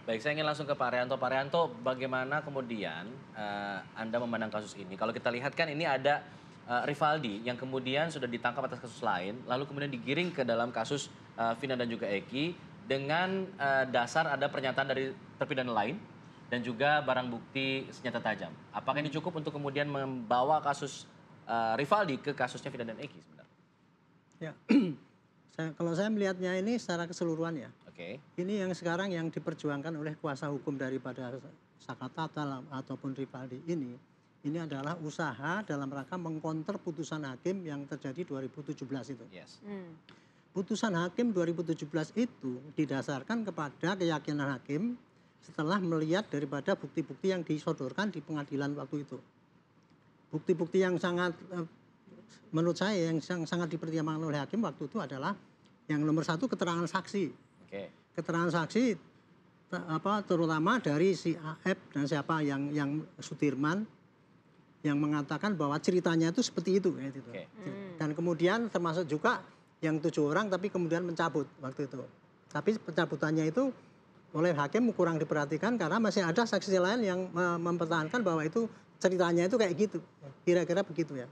Baik, saya ingin langsung ke Pak Rianto. Pak Rianto, bagaimana kemudian Anda memandang kasus ini? Kalau kita lihat kan ini ada Rivaldi yang kemudian sudah ditangkap atas kasus lain, lalu kemudian digiring ke dalam kasus Vina dan juga Eki dengan dasar ada pernyataan dari terpidana lain dan juga barang bukti senjata tajam. Apakah ini cukup untuk kemudian membawa kasus Rivaldi ke kasusnya Vina dan Eki sebenarnya? Ya, kalau saya melihatnya ini secara keseluruhan ya. Oke. Ini yang sekarang yang diperjuangkan oleh kuasa hukum daripada Saka Tatal ataupun Rivaldi ini adalah usaha dalam rangka mengkonter putusan hakim yang terjadi 2017 itu. Yes. Putusan hakim 2017 itu didasarkan kepada keyakinan hakim setelah melihat daripada bukti-bukti yang disodorkan di pengadilan waktu itu. Bukti-bukti yang sangat menurut saya yang sangat dipertimbangkan oleh hakim waktu itu adalah yang nomor satu keterangan saksi. Oke. Keterangan saksi terutama dari si AF dan siapa yang Sudirman yang mengatakan bahwa ceritanya itu seperti itu ya, gitu. Oke. Dan kemudian termasuk juga yang 7 orang tapi kemudian mencabut waktu itu. Tapi pencabutannya itu oleh hakim kurang diperhatikan karena masih ada saksi lain yang mempertahankan bahwa itu ceritanya itu kayak gitu. Kira-kira begitu ya.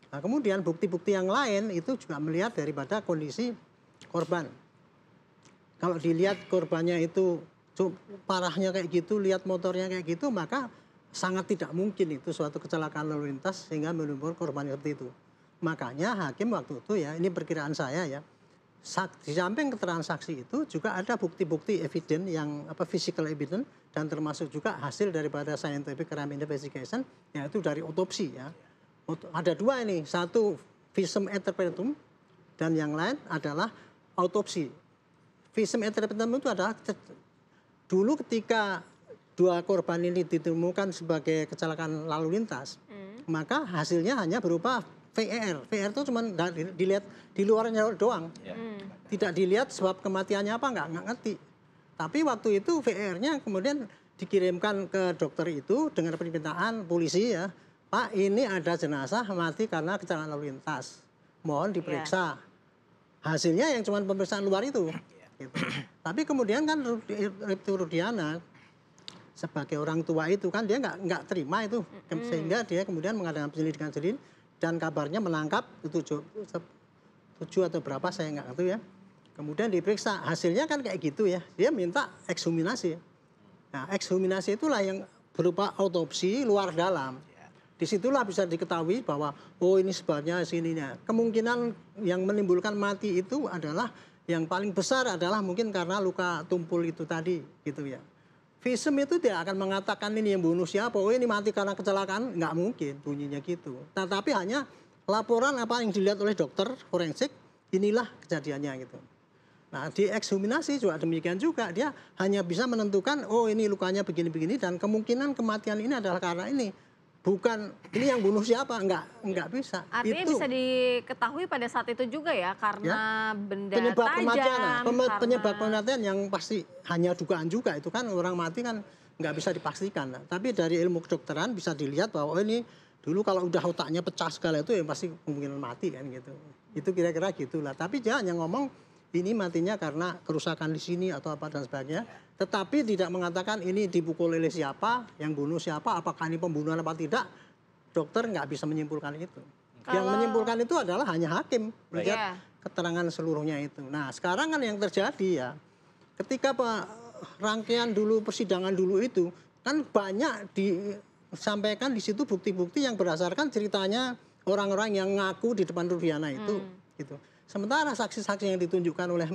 Nah, kemudian bukti-bukti yang lain itu juga melihat daripada kondisi korban. Kalau dilihat korbannya itu parahnya kayak gitu, lihat motornya kayak gitu, maka sangat tidak mungkin itu suatu kecelakaan lalu lintas sehingga menimbulkan korban seperti itu. Makanya hakim waktu itu ya, ini perkiraan saya ya, di samping keterangan saksi itu juga ada bukti-bukti evidence yang physical evidence dan termasuk juga hasil daripada scientific crime investigation yaitu dari otopsi ya. Ada 2 ini, satu visum et repertum dan yang lain adalah autopsi. Visum et repertum itu adalah dulu ketika 2 korban ini ditemukan sebagai kecelakaan lalu lintas, maka hasilnya hanya berupa VAR. VAR itu cuma dilihat di luarnya doang. Tidak dilihat sebab kematiannya apa nggak ngerti. Tapi waktu itu VAR-nya kemudian dikirimkan ke dokter itu dengan permintaan polisi ya, Pak ini ada jenazah mati karena kecelakaan lalu lintas. Mohon diperiksa. Hasilnya yang cuma pemeriksaan luar itu. Gitu. Tapi kemudian kan Reptu Rudiana sebagai orang tua itu kan dia nggak terima itu sehingga dia kemudian mengadakan penyelidikan sendiri dan kabarnya menangkap 7 atau berapa saya nggak tahu ya. Kemudian diperiksa hasilnya kan kayak gitu ya. Dia minta ekshuminasi. Nah ekshuminasi itulah yang berupa autopsi luar dalam. Disitulah bisa diketahui bahwa oh ini sebabnya sininya. Kemungkinan yang menimbulkan mati itu adalah yang paling besar adalah mungkin karena luka tumpul itu tadi gitu ya. Visum itu tidak akan mengatakan ini yang bunuh siapa, oh ini mati karena kecelakaan, nggak mungkin bunyinya gitu. Tetapi hanya laporan apa yang dilihat oleh dokter forensik, inilah kejadiannya gitu. Nah di ekshuminasi juga demikian juga, dia hanya bisa menentukan oh ini lukanya begini-begini dan kemungkinan kematian ini adalah karena ini. Bukan ini yang bunuh siapa, enggak bisa. Artinya itu bisa diketahui pada saat itu juga ya karena benda penyebab tajam. kematian, penyebab kematian yang pasti hanya dugaan juga itu kan orang mati kan nggak bisa dipastikan. Tapi dari ilmu kedokteran bisa dilihat bahwa oh, ini dulu kalau udah otaknya pecah segala itu ya pasti kemungkinan mati kan gitu. Itu kira-kira gitulah. Tapi jangan yang ngomong ini matinya karena kerusakan di sini atau apa dan sebagainya. Tetapi tidak mengatakan ini dipukul oleh siapa, yang bunuh siapa, apakah ini pembunuhan apa tidak. Dokter nggak bisa menyimpulkan itu. Yang menyimpulkan itu adalah hanya hakim melihat keterangan seluruhnya itu. Nah sekarang kan yang terjadi ya, ketika rangkaian dulu persidangan dulu itu kan banyak disampaikan di situ bukti-bukti yang berdasarkan ceritanya orang-orang yang ngaku di depan Rudiana itu. Gitu. Sementara saksi-saksi yang ditunjukkan oleh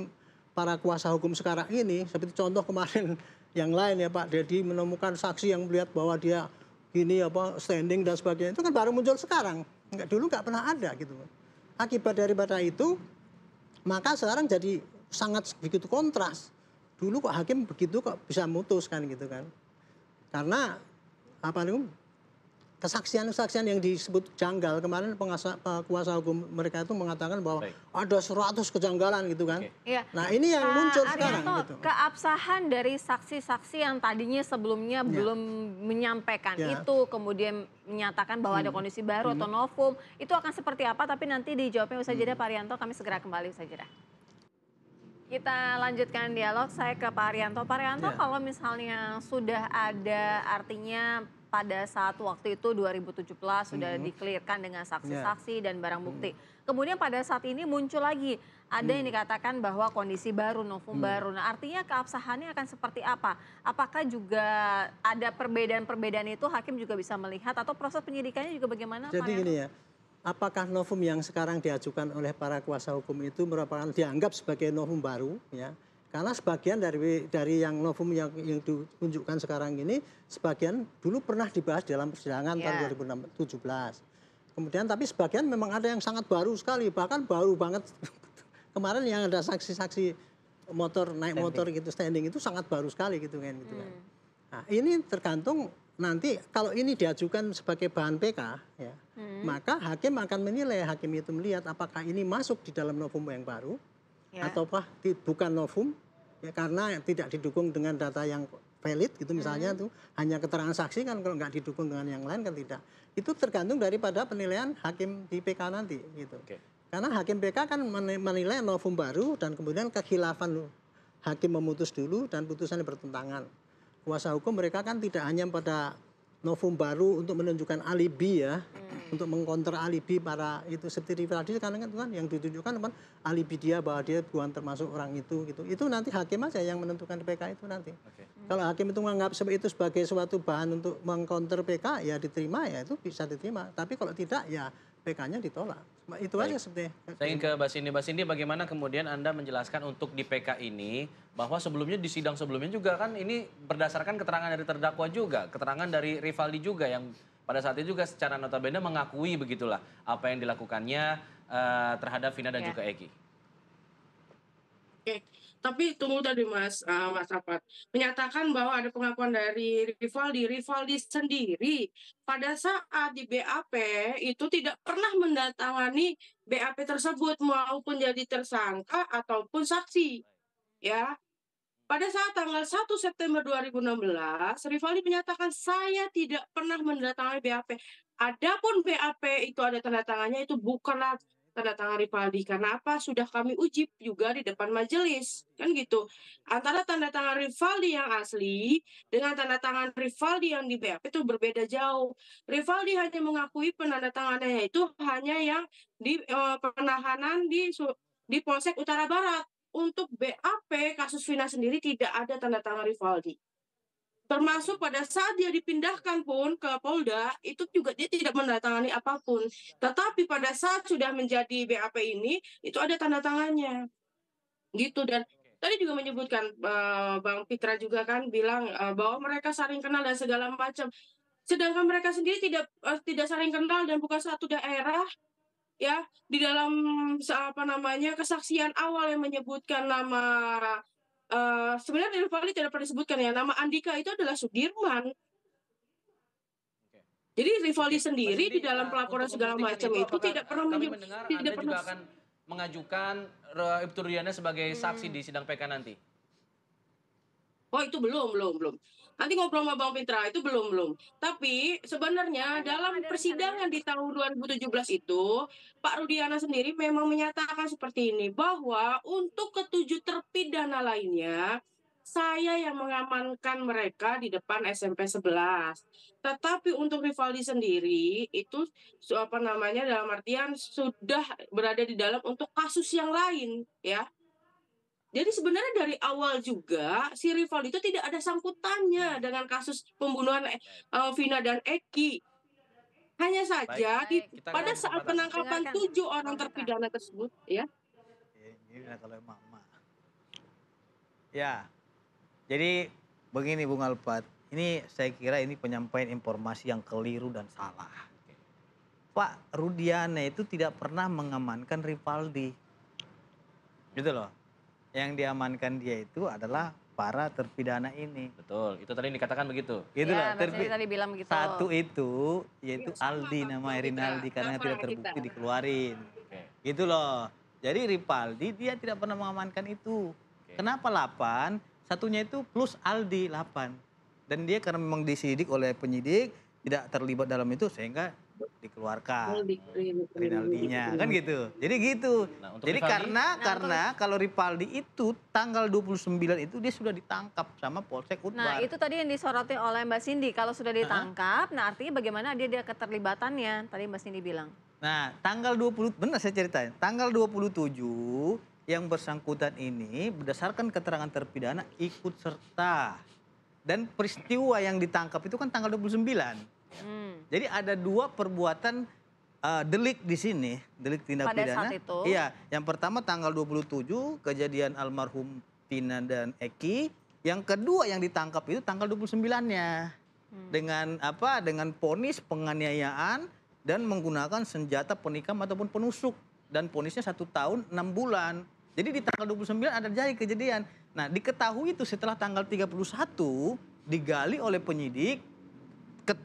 para kuasa hukum sekarang ini, seperti contoh kemarin yang lain ya Pak Dedi menemukan saksi yang melihat bahwa dia gini standing dan sebagainya, itu kan baru muncul sekarang. Dulu nggak pernah ada gitu. Akibat daripada itu, maka sekarang jadi sangat begitu kontras. Dulu kok hakim begitu kok bisa memutuskan gitu kan. Karena apa nih? Kesaksian-kesaksian yang disebut janggal kemarin kuasa hukum mereka itu mengatakan bahwa ada 100 kejanggalan gitu kan. Nah ini yang muncul sekarang gitu. Keabsahan dari saksi-saksi yang tadinya sebelumnya belum menyampaikan itu kemudian menyatakan bahwa ada kondisi baru atau novum itu akan seperti apa, tapi nanti dijawabnya usai jeda Pak Rianto, kami segera kembali usai jeda. Kita lanjutkan dialog, saya ke Pak Arianto. Pak Arianto, Ya. kalau misalnya sudah ada, artinya pada saat waktu itu 2017 sudah dikelirkan dengan saksi-saksi dan barang bukti. Kemudian pada saat ini muncul lagi, ada yang dikatakan bahwa kondisi baru, novum baru. Nah, artinya keabsahannya akan seperti apa? Apakah juga ada perbedaan-perbedaan itu hakim juga bisa melihat atau proses penyidikannya juga bagaimana, Pak Jadi Arianto? gini ya, apakah novum yang sekarang diajukan oleh para kuasa hukum itu merupakan dianggap sebagai novum baru, ya? Karena sebagian dari yang novum yang ditunjukkan sekarang ini, sebagian dulu pernah dibahas dalam persidangan tahun 2017. Kemudian tapi sebagian memang ada yang sangat baru sekali, bahkan baru banget. Kemarin yang ada saksi-saksi motor naik motor gitu standing itu sangat baru sekali gitu kan. Nah, ini tergantung nanti kalau ini diajukan sebagai bahan PK, ya, maka hakim akan menilai, hakim itu melihat apakah ini masuk di dalam novum yang baru, ataukah bukan novum, ya, karena tidak didukung dengan data yang valid gitu misalnya tuh hanya keterangan saksi kan, kalau nggak didukung dengan yang lain kan tidak. Itu tergantung daripada penilaian hakim di PK nanti gitu. Karena hakim PK kan menilai novum baru dan kemudian kekhilafan hakim memutus dulu dan putusannya bertentangan. Kuasa hukum mereka kan tidak hanya pada novum baru untuk menunjukkan alibi ya, untuk mengkonter alibi para itu seperti Rivaldi kan yang ditunjukkan apa alibi dia bahwa dia bukan termasuk orang itu gitu. Itu nanti hakim aja yang menentukan di PK itu nanti. Kalau hakim itu menganggap itu sebagai suatu bahan untuk mengkonter PK ya diterima, ya itu bisa diterima. Tapi kalau tidak ya PK-nya ditolak. Itu aja sebenarnya. Saya ingin ke Mbak Cindy. Mbak Cindy, bagaimana kemudian Anda menjelaskan untuk di PK ini bahwa sebelumnya di sidang sebelumnya juga kan ini berdasarkan keterangan dari terdakwa juga, keterangan dari Rivaldi juga yang pada saat itu juga secara notabene mengakui begitulah apa yang dilakukannya terhadap Vina dan juga Eki. Oke, tapi tunggu tadi Mas Afat. Menyatakan bahwa ada pengakuan dari Rivaldi sendiri pada saat di BAP itu tidak pernah mendatangani BAP tersebut maupun jadi tersangka ataupun saksi. Ya, pada saat tanggal 1 September 2016, Rivaldi menyatakan saya tidak pernah mendatangani BAP. Adapun BAP itu ada tanda tangannya, itu bukanlah tanda tangan Rivaldi. Karena apa? Sudah kami uji juga di depan majelis. Kan gitu. Antara tanda tangan Rivaldi yang asli dengan tanda tangan Rivaldi yang di BAP itu berbeda jauh. Rivaldi hanya mengakui penandatangannya itu hanya yang di penahanan di Polsek Utara Barat. Untuk BAP kasus Vina sendiri tidak ada tanda tangan Rivaldi. Termasuk pada saat dia dipindahkan pun ke Polda, itu juga dia tidak menandatangani apapun. Tetapi pada saat sudah menjadi BAP ini, itu ada tanda tangannya. Gitu. Dan tadi juga menyebutkan Bang Pitra juga kan bilang bahwa mereka saling kenal dan segala macam. Sedangkan mereka sendiri tidak saling kenal dan bukan satu daerah. Ya, di dalam kesaksian awal yang menyebutkan nama sebenarnya Rivaldi tidak pernah disebutkan ya, nama Andika itu adalah Sudirman. Jadi Rivaldi sendiri di dalam pelaporan segala macam itu tidak pernah mendengar Anda juga akan mengajukan Ibtu Rudiana sebagai saksi di sidang PK nanti. Oh itu belum. Nanti ngobrol sama Bang Pitra, itu belum. Tapi sebenarnya dalam persidangan di tahun 2017 itu, Pak Rudiana sendiri memang menyatakan seperti ini, bahwa untuk ketujuh terpidana lainnya, saya yang mengamankan mereka di depan SMP 11. Tetapi untuk Rivaldi sendiri, itu dalam artian sudah berada di dalam untuk kasus yang lain, ya. Jadi sebenarnya dari awal juga si Rivaldi itu tidak ada sangkutannya dengan kasus pembunuhan Vina dan Eki. Hanya saja pada saat penangkapan 7 orang terpidana tersebut, ya. Ini kalau emak-emak. Ya, jadi begini Bung Alpat, ini saya kira ini penyampaian informasi yang keliru dan salah. Pak Rudiana itu tidak pernah mengamankan Rivaldi. Gitu loh. Yang diamankan dia itu adalah para terpidana ini. Betul, itu tadi dikatakan begitu. Gitu Ya, loh. tadi bilang begitu. Satu itu yaitu Aldi, nama Rinaldi karena tidak terbukti dikeluarin. Gitu loh. Jadi Rivaldi dia tidak pernah mengamankan itu. Kenapa 8? Satunya itu plus Aldi 8. Dan dia karena memang disidik oleh penyidik, tidak terlibat dalam itu sehingga dikeluarkan. Rinaldi. Rinaldinya kan gitu. Jadi gitu. Nah, untuk Jadi Rivaldi? karena kalau Rivaldi itu tanggal 29 itu dia sudah ditangkap sama Polsek Nah Utbar. itu tadi yang disoroti oleh Mbak Cindy. Kalau sudah ditangkap, nah artinya bagaimana dia keterlibatannya? Tadi Mbak Cindy bilang. Nah, tanggal 20 benar saya ceritain. Tanggal 27 yang bersangkutan ini berdasarkan keterangan terpidana ikut serta. Dan peristiwa yang ditangkap itu kan tanggal 29. Jadi ada dua perbuatan delik di sini, delik tindak Pada pidana. saat itu? Iya, yang pertama tanggal 27 kejadian almarhum Tina dan Eki. Yang kedua yang ditangkap itu tanggal 29-nya. Dengan apa? Dengan vonis penganiayaan dan menggunakan senjata penikam ataupun penusuk, dan vonisnya 1 tahun 6 bulan. Jadi di tanggal 29 ada jadi kejadian. Nah, diketahui itu setelah tanggal 31 digali oleh penyidik,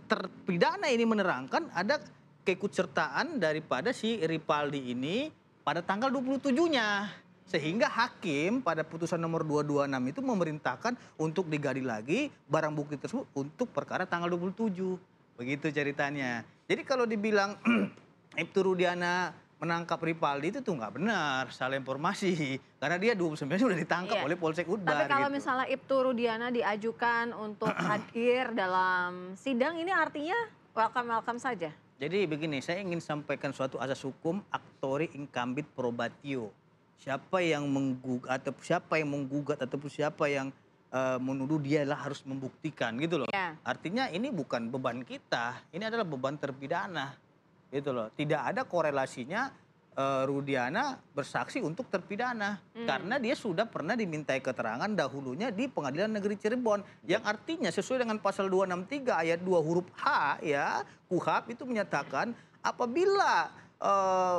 terpidana ini menerangkan ada keikutsertaan daripada si Rivaldi ini pada tanggal 27-nya. Sehingga hakim pada putusan nomor 226 itu memerintahkan untuk digali lagi barang bukti tersebut untuk perkara tanggal 27. Begitu ceritanya. Jadi kalau dibilang Ibtu Rudiana menangkap Rivaldi itu tuh nggak benar, salah informasi. Karena dia 29 sudah ditangkap oleh Polsek Utbar. Tapi kalau gitu. misalnya Ibtu Rudiana diajukan untuk hadir dalam sidang, ini artinya welcome saja? Jadi begini, saya ingin sampaikan suatu asas hukum actori incambit probatio. Siapa yang menggugat ataupun siapa yang menuduh dialah harus membuktikan gitu loh. Ya. Artinya ini bukan beban kita, ini adalah beban terpidana. Gitu loh. Tidak ada korelasinya Rudiana bersaksi untuk terpidana karena dia sudah pernah dimintai keterangan dahulunya di Pengadilan Negeri Cirebon yang artinya sesuai dengan pasal 263 ayat 2 huruf H ya KUHP itu menyatakan apabila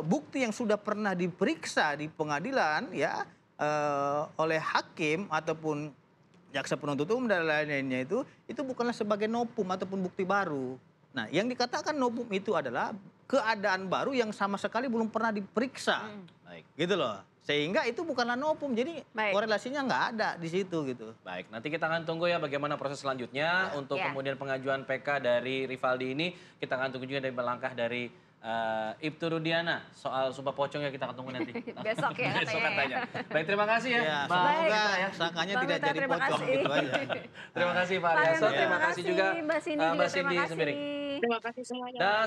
bukti yang sudah pernah diperiksa di pengadilan ya oleh hakim ataupun jaksa penuntut umum dan lain-lainnya itu bukanlah sebagai novum ataupun bukti baru. Nah, yang dikatakan novum itu adalah keadaan baru yang sama sekali belum pernah diperiksa. Baik. Gitu loh. Sehingga itu bukanlah novum. Jadi korelasinya nggak ada di situ gitu. Baik, nanti kita akan tunggu ya bagaimana proses selanjutnya untuk kemudian pengajuan PK dari Rivaldi ini. Kita akan tunggu juga dari langkah dari Ibtu Rudiana soal sumpah pocong ya kita akan tunggu nanti. Besok ya Besok katanya. katanya. Baik, terima kasih ya. Ya, Bang. semoga sangkanya Bang tidak Mita, jadi terima pocong kasih. gitu aja. Terima kasih Pak Pak Ariaso, Ariaso, terima kasih juga Mbak Cindy Mbak juga terima Cindy kasih. Sembiring. Terima kasih semuanya. Dan